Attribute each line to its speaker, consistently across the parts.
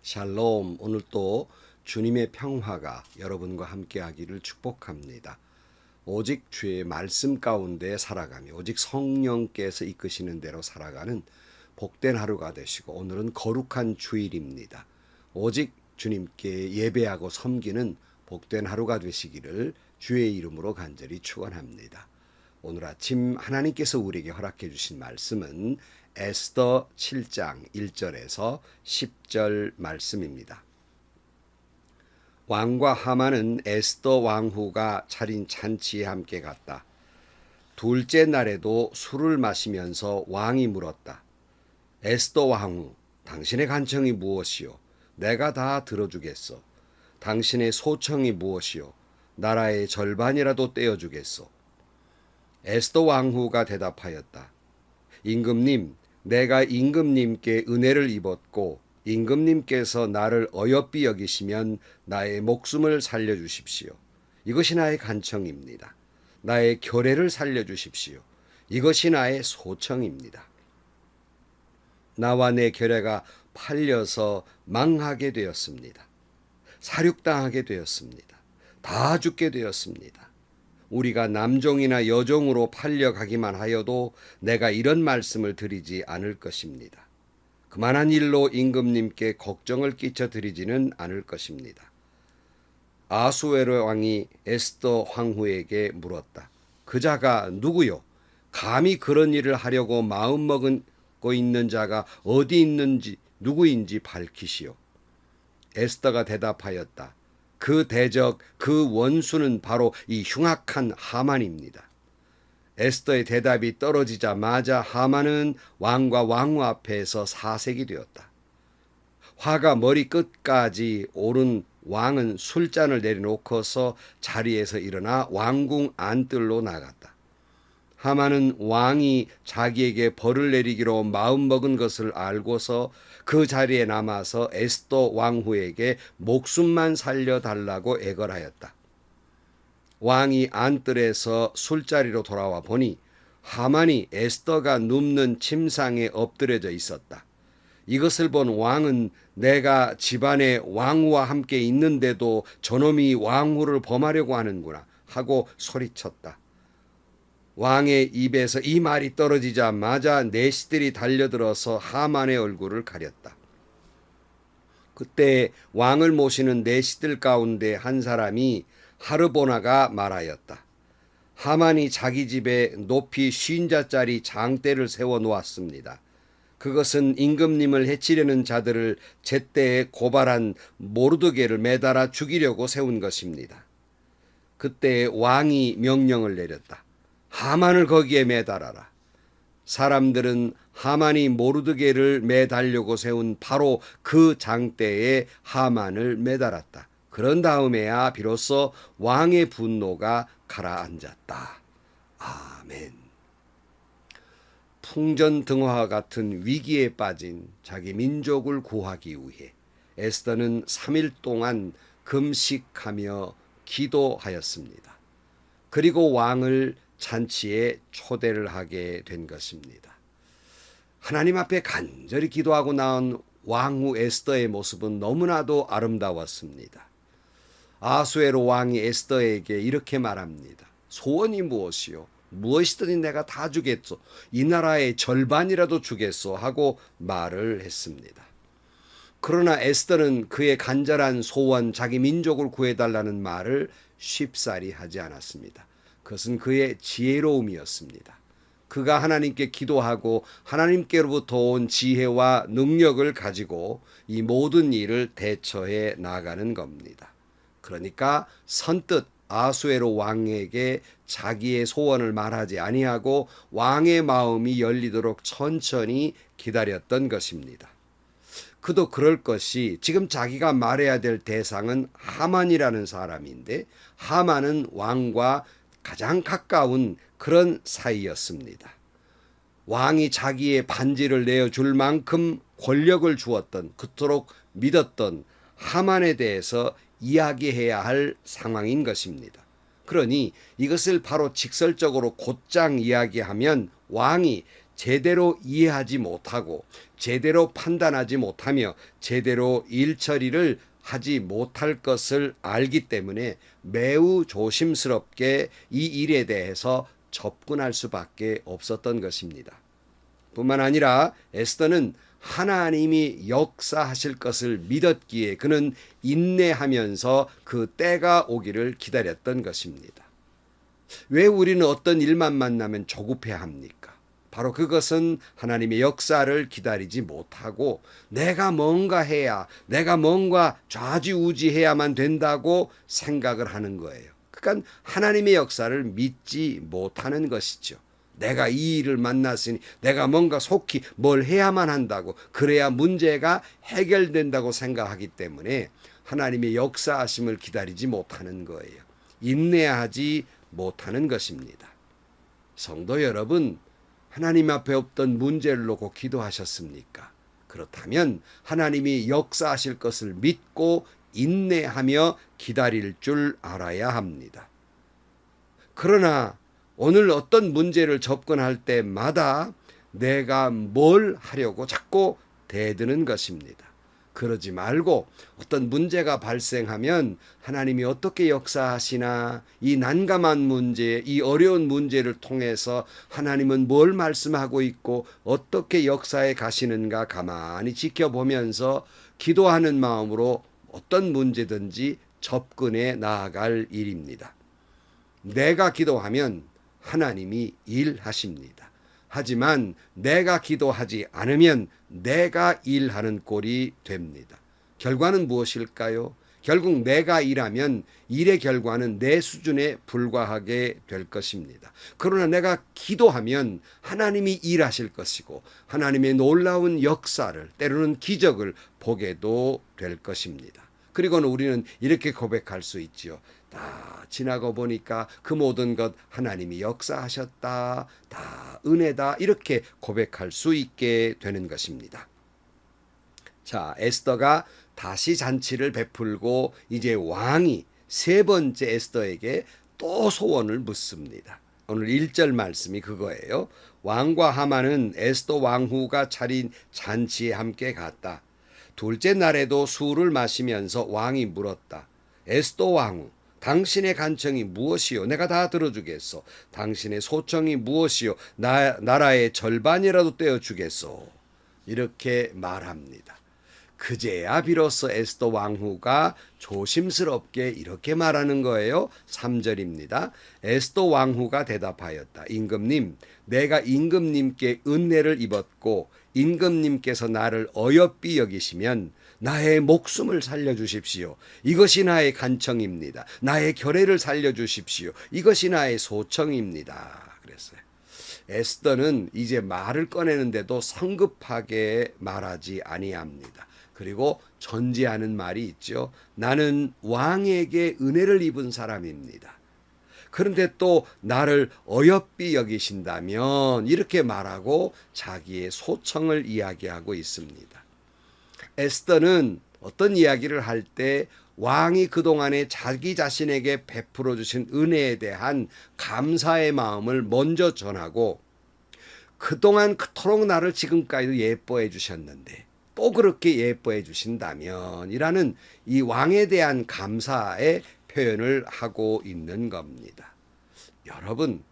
Speaker 1: 샬롬. 오늘 또 주님의 평화가 여러분과 함께하기를 축복합니다. 오직 주의 말씀 가운데 살아가며 오직 성령께서 이끄시는 대로 살아가는 복된 하루가 되시고, 오늘은 거룩한 주일입니다. 오직 주님께 예배하고 섬기는 복된 하루가 되시기를 주의 이름으로 간절히 축원합니다. 오늘 아침 하나님께서 우리에게 허락해 주신 말씀은 에스더 7장 1절에서 10절 말씀입니다. 왕과 하만은 에스더 왕후가 차린 잔치에 함께 갔다. 둘째 날에도 술을 마시면서 왕이 물었다. 에스더 왕후, 당신의 간청이 무엇이요? 내가 다 들어주겠소. 당신의 소청이 무엇이요? 나라의 절반이라도 떼어주겠소. 에스더 왕후가 대답하였다. 임금님, 내가 임금님께 은혜를 입었고 임금님께서 나를 어여삐 여기시면 나의 목숨을 살려주십시오. 이것이 나의 간청입니다. 나의 결례를 살려주십시오. 이것이 나의 소청입니다. 나와 내 결례가 팔려서 망하게 되었습니다. 살육당하게 되었습니다. 다 죽게 되었습니다. 우리가 남종이나 여종으로 팔려가기만 하여도 내가 이런 말씀을 드리지 않을 것입니다. 그만한 일로 임금님께 걱정을 끼쳐 드리지는 않을 것입니다. 아수에로 왕이 에스더 황후에게 물었다. 그 자가 누구요? 감히 그런 일을 하려고 마음먹고 있는 자가 어디 있는지 누구인지 밝히시오. 에스더가 대답하였다. 그 대적, 그 원수는 바로 이 흉악한 하만입니다. 에스더의 대답이 떨어지자마자 하만은 왕과 왕후 앞에서 사색이 되었다. 화가 머리 끝까지 오른 왕은 술잔을 내려놓고서 자리에서 일어나 왕궁 안뜰로 나갔다. 하만은 왕이 자기에게 벌을 내리기로 마음먹은 것을 알고서 그 자리에 남아서 에스더 왕후에게 목숨만 살려달라고 애걸하였다. 왕이 안뜰에서 술자리로 돌아와 보니 하만이 에스더가 눕는 침상에 엎드려져 있었다. 이것을 본 왕은 내가 집안에 왕후와 함께 있는데도 저놈이 왕후를 범하려고 하는구나 하고 소리쳤다. 왕의 입에서 이 말이 떨어지자마자 내시들이 달려들어서 하만의 얼굴을 가렸다. 그때 왕을 모시는 내시들 가운데 한 사람이 하르보나가 말하였다. 하만이 자기 집에 높이 50자짜리 장대를 세워 놓았습니다. 그것은 임금님을 해치려는 자들을 제때에 고발한 모르드게를 매달아 죽이려고 세운 것입니다. 그때 왕이 명령을 내렸다. 하만을 거기에 매달아라. 사람들은 하만이 모르드게를 매달려고 세운 바로 그 장대에 하만을 매달았다. 그런 다음에야 비로소 왕의 분노가 가라앉았다. 아멘. 풍전등화와 같은 위기에 빠진 자기 민족을 구하기 위해 에스더는 3일 동안 금식하며 기도하였습니다. 그리고 왕을 잔치에 초대를 하게 된 것입니다. 하나님 앞에 간절히 기도하고 나온 왕후 에스더의 모습은 너무나도 아름다웠습니다. 아수에로 왕이 에스더에게 이렇게 말합니다. 소원이 무엇이요? 무엇이든지 내가 다 주겠소. 이 나라의 절반이라도 주겠소 하고 말을 했습니다. 그러나 에스더는 그의 간절한 소원, 자기 민족을 구해달라는 말을 쉽사리 하지 않았습니다. 그것은 그의 지혜로움이었습니다. 그가 하나님께 기도하고 하나님께로부터 온 지혜와 능력을 가지고 이 모든 일을 대처해 나가는 겁니다. 그러니까 선뜻 아수에로 왕에게 자기의 소원을 말하지 아니하고 왕의 마음이 열리도록 천천히 기다렸던 것입니다. 그도 그럴 것이 지금 자기가 말해야 될 대상은 하만이라는 사람인데 하만은 왕과 가장 가까운 그런 사이였습니다. 왕이 자기의 반지를 내어줄 만큼 권력을 주었던, 그토록 믿었던 하만에 대해서 이야기해야 할 상황인 것입니다. 그러니 이것을 바로 직설적으로 곧장 이야기하면 왕이 제대로 이해하지 못하고 제대로 판단하지 못하며 제대로 일 처리를 하지 못할 것을 알기 때문에 매우 조심스럽게 이 일에 대해서 접근할 수밖에 없었던 것입니다. 뿐만 아니라 에스더는 하나님이 역사하실 것을 믿었기에 그는 인내하면서 그 때가 오기를 기다렸던 것입니다. 왜 우리는 어떤 일만 만나면 조급해야 합니까? 바로 그것은 하나님의 역사를 기다리지 못하고 내가 뭔가 해야, 내가 뭔가 좌지우지해야만 된다고 생각을 하는 거예요. 그러니까 하나님의 역사를 믿지 못하는 것이죠. 내가 이 일을 만났으니 내가 뭔가 속히 뭘 해야만 한다고, 그래야 문제가 해결된다고 생각하기 때문에 하나님의 역사하심을 기다리지 못하는 거예요. 인내하지 못하는 것입니다. 성도 여러분, 하나님 앞에 없던 문제를 놓고 기도하셨습니까? 그렇다면 하나님이 역사하실 것을 믿고 인내하며 기다릴 줄 알아야 합니다. 그러나 오늘 어떤 문제를 접근할 때마다 내가 뭘 하려고 자꾸 대드는 것입니다. 그러지 말고 어떤 문제가 발생하면 하나님이 어떻게 역사하시나, 이 난감한 문제, 이 어려운 문제를 통해서 하나님은 뭘 말씀하고 있고 어떻게 역사에 가시는가 가만히 지켜보면서 기도하는 마음으로 어떤 문제든지 접근해 나아갈 일입니다. 내가 기도하면 하나님이 일하십니다. 하지만 내가 기도하지 않으면 내가 일하는 꼴이 됩니다. 결과는 무엇일까요? 결국 내가 일하면 일의 결과는 내 수준에 불과하게 될 것입니다. 그러나 내가 기도하면 하나님이 일하실 것이고 하나님의 놀라운 역사를, 때로는 기적을 보게도 될 것입니다. 그리고는 우리는 이렇게 고백할 수 있지요. 다 지나고 보니까 그 모든 것 하나님이 역사하셨다, 다 은혜다, 이렇게 고백할 수 있게 되는 것입니다. 자, 에스더가 다시 잔치를 베풀고 이제 왕이 세 번째 에스더에게 또 소원을 묻습니다. 오늘 1절 말씀이 그거예요. 왕과 하만은 에스더 왕후가 차린 잔치에 함께 갔다. 둘째 날에도 술을 마시면서 왕이 물었다. 에스더 왕후, 당신의 간청이 무엇이요? 내가 다 들어주겠소. 당신의 소청이 무엇이요? 나라의 절반이라도 떼어주겠소. 이렇게 말합니다. 그제야 비로소 에스더 왕후가 조심스럽게 이렇게 말하는 거예요. 3절입니다. 에스더 왕후가 대답하였다. 임금님, 내가 임금님께 은혜를 입었고 임금님께서 나를 어여삐 여기시면 나의 목숨을 살려주십시오. 이것이 나의 간청입니다. 나의 결의를 살려주십시오. 이것이 나의 소청입니다. 그랬어요. 에스더는 이제 말을 꺼내는데도 성급하게 말하지 아니합니다. 그리고 전제하는 말이 있죠. 나는 왕에게 은혜를 입은 사람입니다. 그런데 또 나를 어여삐 여기신다면, 이렇게 말하고 자기의 소청을 이야기하고 있습니다. 에스더는 어떤 이야기를 할 때 왕이 그동안에 자기 자신에게 베풀어 주신 은혜에 대한 감사의 마음을 먼저 전하고, 그동안 그토록 나를 지금까지도 예뻐해 주셨는데 또 그렇게 예뻐해 주신다면 이라는 이 왕에 대한 감사의 표현을 하고 있는 겁니다. 여러분,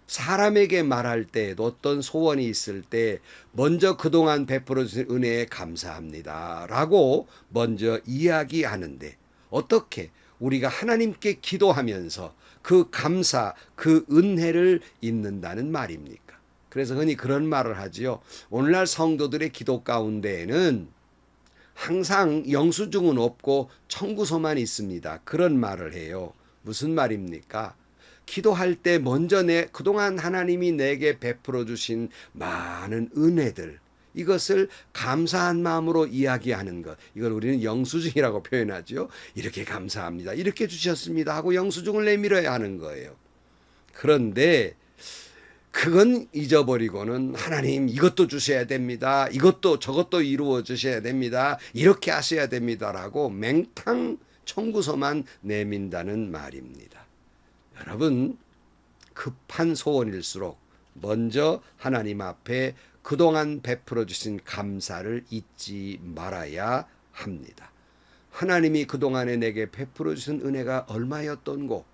Speaker 1: 사람에게 말할 때에도 어떤 소원이 있을 때 먼저 그동안 베풀어 주신 은혜에 감사합니다 라고 먼저 이야기하는데, 어떻게 우리가 하나님께 기도하면서 그 감사, 그 은혜를 잊는다는 말입니까? 그래서 흔히 그런 말을 하지요. 오늘날 성도들의 기도 가운데에는 항상 영수증은 없고 청구서만 있습니다. 그런 말을 해요. 무슨 말입니까? 기도할 때 먼저 그동안 하나님이 내게 베풀어 주신 많은 은혜들, 이것을 감사한 마음으로 이야기하는 것, 이걸 우리는 영수증이라고 표현하죠. 이렇게 감사합니다, 이렇게 주셨습니다 하고 영수증을 내밀어야 하는 거예요. 그런데 그건 잊어버리고는 하나님 이것도 주셔야 됩니다, 이것도 저것도 이루어 주셔야 됩니다, 이렇게 하셔야 됩니다라고 맹탕 청구서만 내민다는 말입니다. 여러분, 급한 소원일수록 먼저 하나님 앞에 그동안 베풀어 주신 감사를 잊지 말아야 합니다. 하나님이 그동안에 내게 베풀어 주신 은혜가 얼마였던고,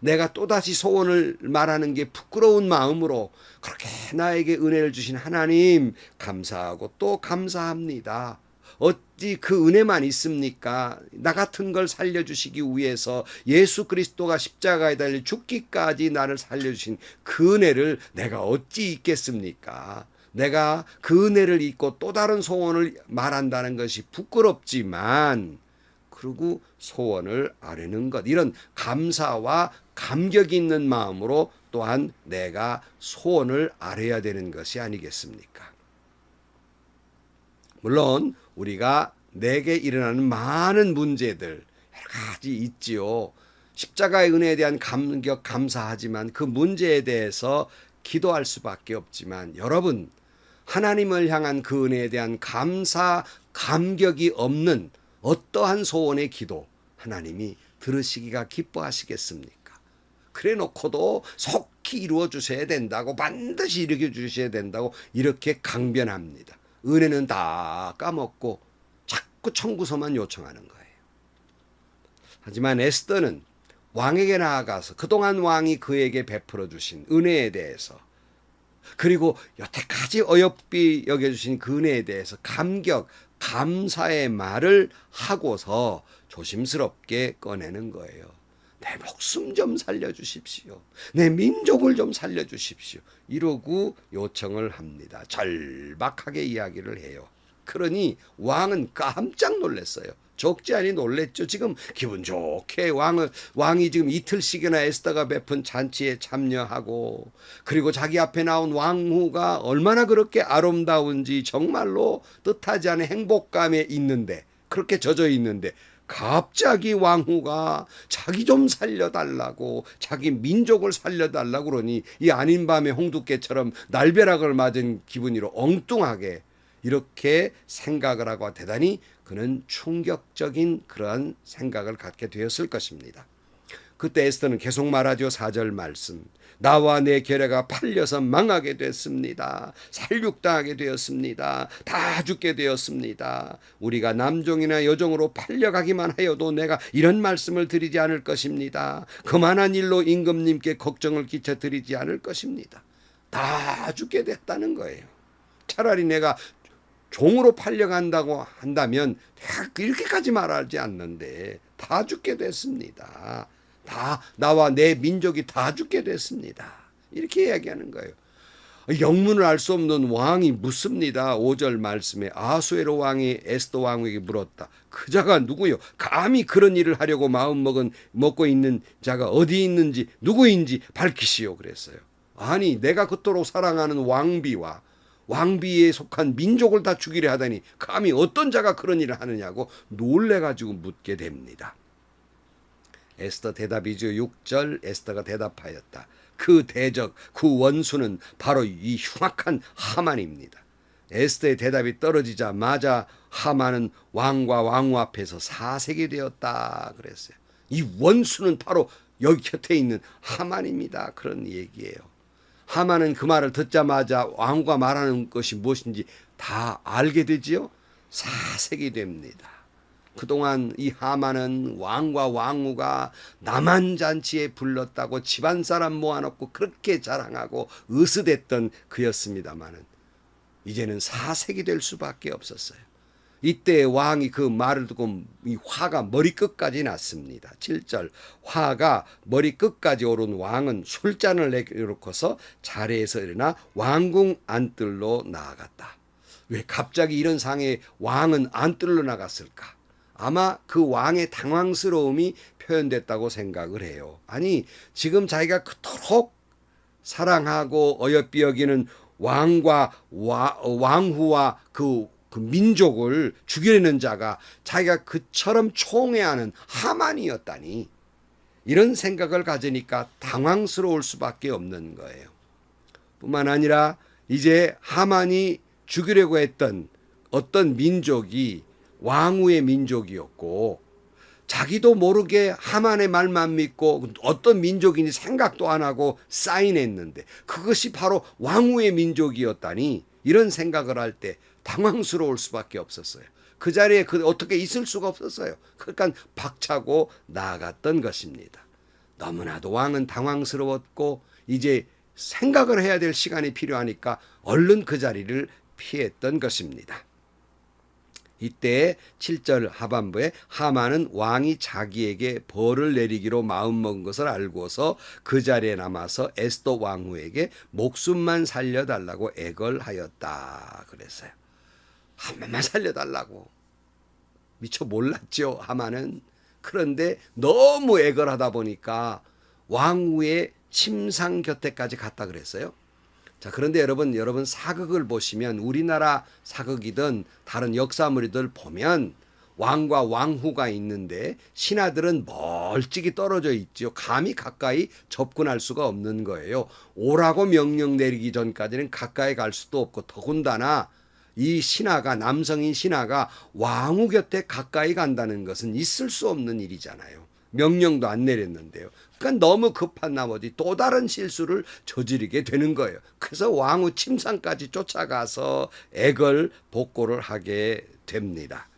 Speaker 1: 내가 또다시 소원을 말하는 게 부끄러운 마음으로 그렇게 나에게 은혜를 주신 하나님 감사하고 또 감사합니다. 어찌 그 은혜만 있습니까? 나 같은 걸 살려주시기 위해서 예수 그리스도가 십자가에 달려 죽기까지 나를 살려주신 그 은혜를 내가 어찌 잊겠습니까? 내가 그 은혜를 잊고 또 다른 소원을 말한다는 것이 부끄럽지만, 그리고 소원을 아뢰는 것, 이런 감사와 감격이 있는 마음으로 또한 내가 소원을 아뢰야 되는 것이 아니겠습니까? 물론 우리가 내게 일어나는 많은 문제들 여러 가지 있지요. 십자가의 은혜에 대한 감격 감사하지만 그 문제에 대해서 기도할 수밖에 없지만, 여러분 하나님을 향한 그 은혜에 대한 감사 감격이 없는 어떠한 소원의 기도 하나님이 들으시기가 기뻐하시겠습니까? 그래 놓고도 속히 이루어 주셔야 된다고, 반드시 이루어 주셔야 된다고 이렇게 강변합니다. 은혜는 다 까먹고 자꾸 청구서만 요청하는 거예요. 하지만 에스더는 왕에게 나아가서 그동안 왕이 그에게 베풀어 주신 은혜에 대해서, 그리고 여태까지 어여삐 여겨주신 그 은혜에 대해서 감격, 감사의 말을 하고서 조심스럽게 꺼내는 거예요. 내 목숨 좀 살려주십시오. 내 민족을 좀 살려주십시오. 이러고 요청을 합니다. 절박하게 이야기를 해요. 그러니 왕은 깜짝 놀랐어요. 적지 않이 놀랬죠. 지금 기분 좋게 왕이 지금 이틀씩이나 에스더가 베푼 잔치에 참여하고, 그리고 자기 앞에 나온 왕후가 얼마나 그렇게 아름다운지 정말로 뜻하지 않은 행복감에 있는데, 그렇게 젖어 있는데 갑자기 왕후가 자기 좀 살려달라고, 자기 민족을 살려달라고 그러니 이 아닌 밤에 홍두깨처럼 날벼락을 맞은 기분으로 엉뚱하게 이렇게 생각을 하고, 대단히 그는 충격적인 그러한 생각을 갖게 되었을 것입니다. 그때 에스더는 계속 말하죠. 4절 말씀. 나와 내 결례가 팔려서 망하게 됐습니다. 살육당하게 되었습니다. 다 죽게 되었습니다. 우리가 남종이나 여종으로 팔려가기만 하여도 내가 이런 말씀을 드리지 않을 것입니다. 그만한 일로 임금님께 걱정을 끼쳐 드리지 않을 것입니다. 다 죽게 됐다는 거예요. 차라리 내가 종으로 팔려간다고 한다면 이렇게까지 말하지 않는데 다 죽게 됐습니다. 다 나와 내 민족이 다 죽게 됐습니다. 이렇게 이야기하는 거예요. 영문을 알 수 없는 왕이 묻습니다. 5절 말씀에 아수에로 왕이 에스더 왕에게 물었다. 그 자가 누구요? 감히 그런 일을 하려고 먹고 있는 자가 어디 있는지 누구인지 밝히시오 그랬어요. 아니 내가 그토록 사랑하는 왕비와 왕비에 속한 민족을 다 죽이려 하다니 감히 어떤 자가 그런 일을 하느냐고 놀래가지고 묻게 됩니다. 에스더 대답이죠. 6절 에스더가 대답하였다. 그 대적, 그 원수는 바로 이 흉악한 하만입니다. 에스더의 대답이 떨어지자마자 하만은 왕과 왕후 앞에서 사색이 되었다 그랬어요. 이 원수는 바로 여기 곁에 있는 하만입니다. 그런 얘기예요. 하만은 그 말을 듣자마자 왕후가 말하는 것이 무엇인지 다 알게 되지요. 사색이 됩니다. 그동안 이 하만은 왕과 왕후가 남한잔치에 불렀다고 집안 사람 모아놓고 그렇게 자랑하고 으스댔던 그였습니다마는 이제는 사색이 될 수밖에 없었어요. 이때 왕이 그 말을 듣고 이 화가 머리끝까지 났습니다. 7절 화가 머리끝까지 오른 왕은 술잔을 내려놓고서 자리에서 일어나 왕궁 안뜰로 나아갔다. 왜 갑자기 이런 상에 왕은 안뜰로 나갔을까? 아마 그 왕의 당황스러움이 표현됐다고 생각을 해요. 아니 지금 자기가 그토록 사랑하고 어여삐 여기는 왕과 왕후와 그 민족을 죽이려는 자가 자기가 그처럼 총애하는 하만이었다니, 이런 생각을 가지니까 당황스러울 수밖에 없는 거예요. 뿐만 아니라 이제 하만이 죽이려고 했던 어떤 민족이 왕후의 민족이었고 자기도 모르게 하만의 말만 믿고 어떤 민족인지 생각도 안 하고 사인했는데 그것이 바로 왕후의 민족이었다니, 이런 생각을 할 때 당황스러울 수밖에 없었어요. 그 자리에 어떻게 있을 수가 없었어요. 그러니까 박차고 나아갔던 것입니다. 너무나도 왕은 당황스러웠고 이제 생각을 해야 될 시간이 필요하니까 얼른 그 자리를 피했던 것입니다. 이때 7절 하반부에 하만은 왕이 자기에게 벌을 내리기로 마음먹은 것을 알고서 그 자리에 남아서 에스더 왕후에게 목숨만 살려달라고 애걸하였다 그랬어요. 한 번만 살려달라고. 미처 몰랐죠, 하만은. 그런데 너무 애걸하다 보니까 왕후의 침상 곁에까지 갔다 그랬어요. 자, 그런데 여러분 사극을 보시면, 우리나라 사극이든 다른 역사물이든 보면 왕과 왕후가 있는데 신하들은 멀찍이 떨어져 있죠. 감히 가까이 접근할 수가 없는 거예요. 오라고 명령 내리기 전까지는 가까이 갈 수도 없고, 더군다나 이 신하가, 남성인 신하가 왕후 곁에 가까이 간다는 것은 있을 수 없는 일이잖아요. 명령도 안 내렸는데요. 그러니까 너무 급한 나머지 또 다른 실수를 저지르게 되는 거예요. 그래서 왕후 침상까지 쫓아가서 애걸 복고를 하게 됩니다.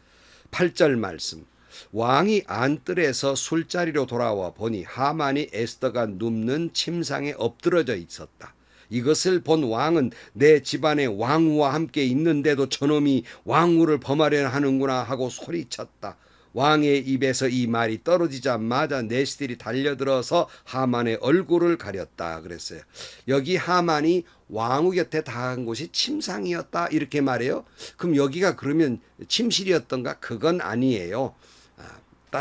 Speaker 1: 8절 말씀. 왕이 안뜰에서 술자리로 돌아와 보니 하만이 에스더가 눕는 침상에 엎드러져 있었다. 이것을 본 왕은 내 집안에 왕후와 함께 있는데도 저놈이 왕후를 범하려 하는구나 하고 소리쳤다. 왕의 입에서 이 말이 떨어지자마자 내시들이 달려들어서 하만의 얼굴을 가렸다 그랬어요. 여기 하만이 왕후 곁에 다한 곳이 침상이었다 이렇게 말해요. 그럼 여기가 그러면 침실이었던가? 그건 아니에요.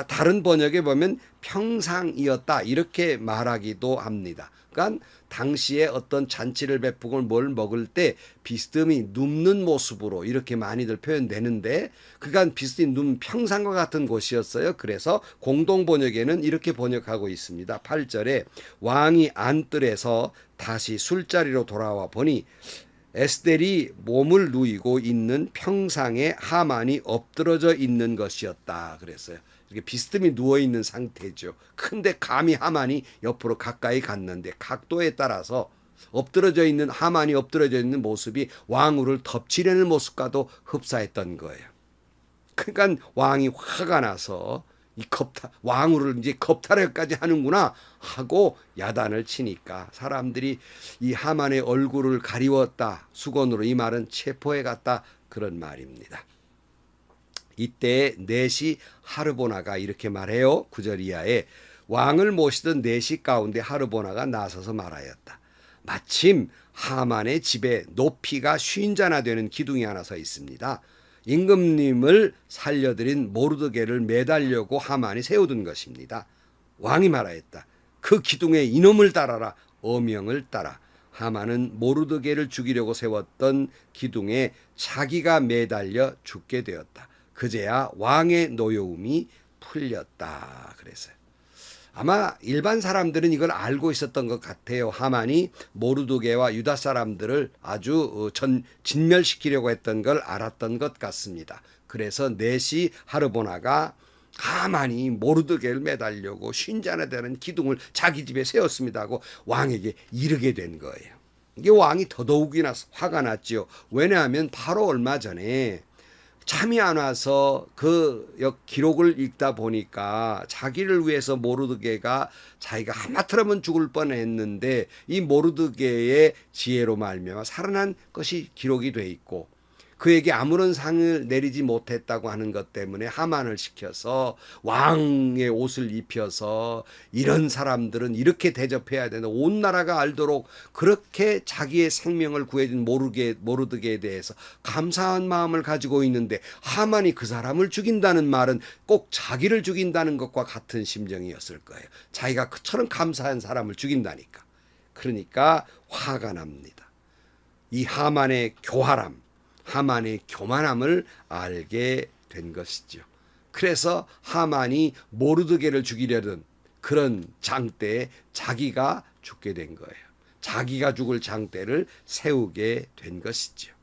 Speaker 1: 다른 번역에 보면 평상이었다 이렇게 말하기도 합니다. 그러니까 당시에 어떤 잔치를 베푸고 뭘 먹을 때 비스듬히 눕는 모습으로 이렇게 많이들 표현되는데, 그간 비스듬히 눕는 평상과 같은 곳이었어요. 그래서 공동 번역에는 이렇게 번역하고 있습니다. 8절에 왕이 안뜰에서 다시 술자리로 돌아와 보니 에스델이 몸을 누이고 있는 평상에 하만이 엎드러져 있는 것이었다 그랬어요. 이렇게 비스듬히 누워있는 상태죠. 근데 감히 하만이 옆으로 가까이 갔는데 각도에 따라서 하만이 엎드러져 있는 모습이 왕후를 덮치려는 모습과도 흡사했던 거예요. 그러니까 왕이 화가 나서 왕후를 이제 겁탈까지 하는구나 하고 야단을 치니까 사람들이 이 하만의 얼굴을 가리웠다, 수건으로, 이 말은 체포해 갔다 그런 말입니다. 이때 넷이 하르보나가 이렇게 말해요. 9절 이하에 왕을 모시던 넷이 가운데 하르보나가 나서서 말하였다. 마침 하만의 집에 높이가 50자나 되는 기둥이 하나 서 있습니다. 임금님을 살려드린 모르드게를 매달려고 하만이 세워둔 것입니다. 왕이 말하였다. 그 기둥에 이놈을 달아라. 어명을 따라. 하만은 모르드게를 죽이려고 세웠던 기둥에 자기가 매달려 죽게 되었다. 그제야 왕의 노여움이 풀렸다 그랬어요. 아마 일반 사람들은 이걸 알고 있었던 것 같아요. 하만이 모르드게와 유다 사람들을 아주 진멸시키려고 했던 걸 알았던 것 같습니다. 그래서 넷이 하르보나가 하만이 모르드게를 매달려고 50자나 되는 기둥을 자기 집에 세웠습니다 하고 왕에게 이르게 된 거예요. 이게 왕이 더더욱이나 화가 났지요. 왜냐하면 바로 얼마 전에 잠이 안 와서 그 기록을 읽다 보니까 자기를 위해서 모르드게가 자기가 하마터면 죽을 뻔했는데 이 모르드게의 지혜로 말미암아 살아난 것이 기록이 돼 있고, 그에게 아무런 상을 내리지 못했다고 하는 것 때문에 하만을 시켜서 왕의 옷을 입혀서 이런 사람들은 이렇게 대접해야 된다, 온 나라가 알도록 그렇게 자기의 생명을 구해준 모르드게에 대해서 감사한 마음을 가지고 있는데, 하만이 그 사람을 죽인다는 말은 꼭 자기를 죽인다는 것과 같은 심정이었을 거예요. 자기가 그처럼 감사한 사람을 죽인다니까. 그러니까 화가 납니다. 이 하만의 교활함, 하만의 교만함을 알게 된 것이죠. 그래서 하만이 모르드게를 죽이려던 그런 장대에 자기가 죽게 된 거예요. 자기가 죽을 장대를 세우게 된 것이죠.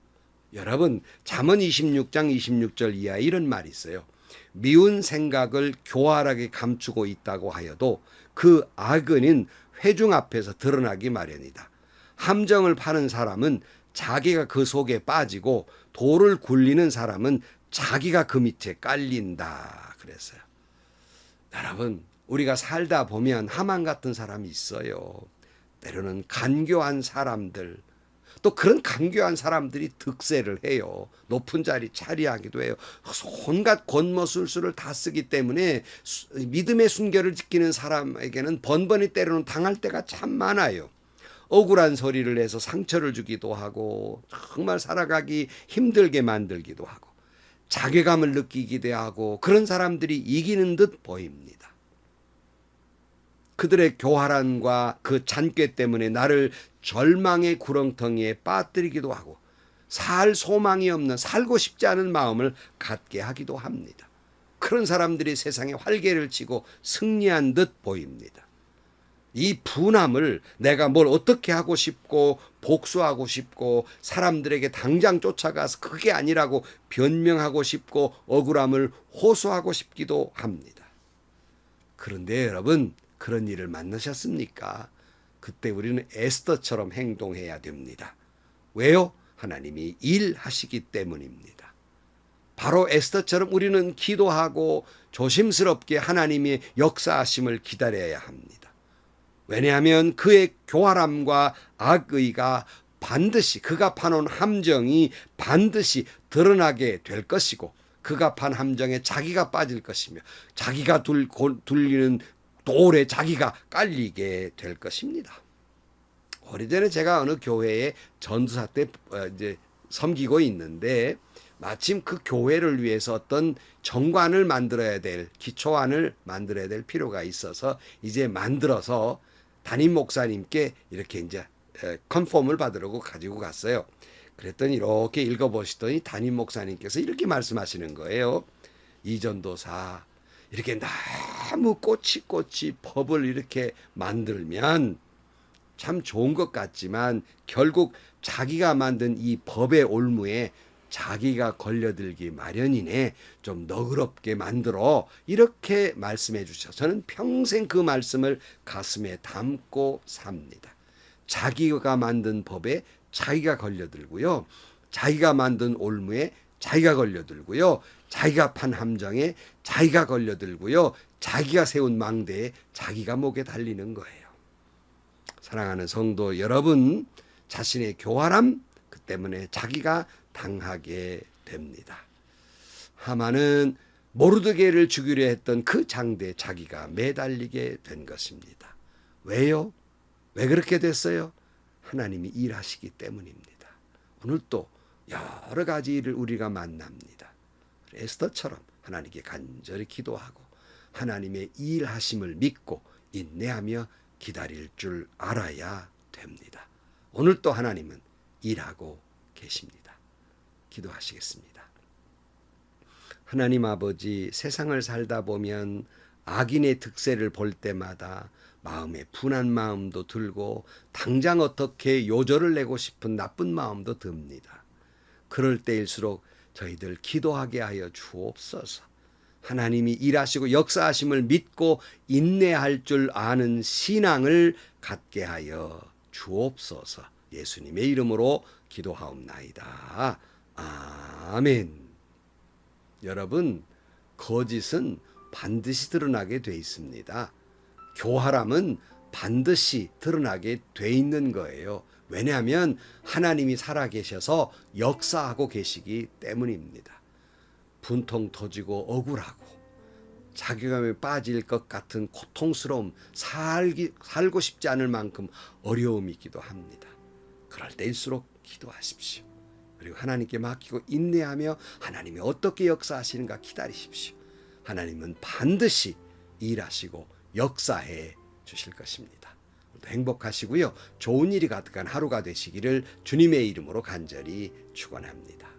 Speaker 1: 여러분, 잠언 26장 26절 이하에 이런 말이 있어요. 미운 생각을 교활하게 감추고 있다고 하여도 그 악은 회중 앞에서 드러나기 마련이다. 함정을 파는 사람은 자기가 그 속에 빠지고 돌을 굴리는 사람은 자기가 그 밑에 깔린다 그랬어요. 여러분, 우리가 살다 보면 하만 같은 사람이 있어요. 때로는 간교한 사람들, 또 그런 간교한 사람들이 득세를 해요. 높은 자리 차리하기도 해요. 온갖 권모술수를 다 쓰기 때문에 믿음의 순결을 지키는 사람에게는 번번이 때로는 당할 때가 참 많아요. 억울한 소리를 해서 상처를 주기도 하고 정말 살아가기 힘들게 만들기도 하고 자괴감을 느끼기도 하고 그런 사람들이 이기는 듯 보입니다. 그들의 교활함과 그 잔꾀 때문에 나를 절망의 구렁텅이에 빠뜨리기도 하고 살 소망이 없는 살고 싶지 않은 마음을 갖게 하기도 합니다. 그런 사람들이 세상에 활개를 치고 승리한 듯 보입니다. 이 분함을 내가 뭘 어떻게 하고 싶고 복수하고 싶고 사람들에게 당장 쫓아가서 그게 아니라고 변명하고 싶고 억울함을 호소하고 싶기도 합니다. 그런데 여러분, 그런 일을 만나셨습니까? 그때 우리는 에스더처럼 행동해야 됩니다. 왜요? 하나님이 일하시기 때문입니다. 바로 에스더처럼 우리는 기도하고 조심스럽게 하나님의 역사하심을 기다려야 합니다. 왜냐하면 그의 교활함과 악의가 반드시 그가 파놓은 함정이 반드시 드러나게 될 것이고 그가 판 함정에 자기가 빠질 것이며 자기가 둘리는 돌에 자기가 깔리게 될 것입니다. 오래전에 제가 어느 교회에 전도사 때 이제 섬기고 있는데 마침 그 교회를 위해서 어떤 정관을 만들어야 될 기초안을 만들어야 될 필요가 있어서 이제 만들어서 담임 목사님께 이렇게 이제 컨펌을 받으려고 가지고 갔어요. 그랬더니 이렇게 읽어보시더니 담임 목사님께서 이렇게 말씀하시는 거예요. 이 전도사 이렇게 너무 꼬치꼬치 법을 이렇게 만들면 참 좋은 것 같지만 결국 자기가 만든 이 법의 올무에 자기가 걸려들기 마련이네. 좀 너그럽게 만들어. 이렇게 말씀해 주셔서 저는 평생 그 말씀을 가슴에 담고 삽니다. 자기가 만든 법에 자기가 걸려들고요. 자기가 만든 올무에 자기가 걸려들고요. 자기가 판 함정에 자기가 걸려들고요. 자기가 세운 망대에 자기가 목에 달리는 거예요. 사랑하는 성도 여러분, 자신의 교활함 그 때문에 자기가 당하게 됩니다. 하만은 모르드게를 죽이려 했던 그 장대에 자기가 매달리게 된 것입니다. 왜요? 왜 그렇게 됐어요? 하나님이 일하시기 때문입니다. 오늘 또 여러 가지 일을 우리가 만납니다. 에스더처럼 하나님께 간절히 기도하고 하나님의 일하심을 믿고 인내하며 기다릴 줄 알아야 됩니다. 오늘 또 하나님은 일하고 계십니다. 기도하시겠습니다. 하나님 아버지, 세상을 살다 보면 악인의 득세를 볼 때마다 마음에 분한 마음도 들고 당장 어떻게 요절을 내고 싶은 나쁜 마음도 듭니다. 그럴 때일수록 저희들 기도하게 하여 주옵소서. 하나님이 일하시고 역사하심을 믿고 인내할 줄 아는 신앙을 갖게 하여 주옵소서. 예수님의 이름으로 기도하옵나이다. 아멘. 여러분, 거짓은 반드시 드러나게 돼 있습니다. 교활함은 반드시 드러나게 돼 있는 거예요. 왜냐하면 하나님이 살아계셔서 역사하고 계시기 때문입니다. 분통 터지고 억울하고 자괴감에 빠질 것 같은 고통스러움, 살고 싶지 않을 만큼 어려움이 있기도 합니다. 그럴 때일수록 기도하십시오. 그리고 하나님께 맡기고 인내하며 하나님이 어떻게 역사하시는가 기다리십시오. 하나님은 반드시 일하시고 역사해 주실 것입니다. 행복하시고요. 좋은 일이 가득한 하루가 되시기를 주님의 이름으로 간절히 축원합니다.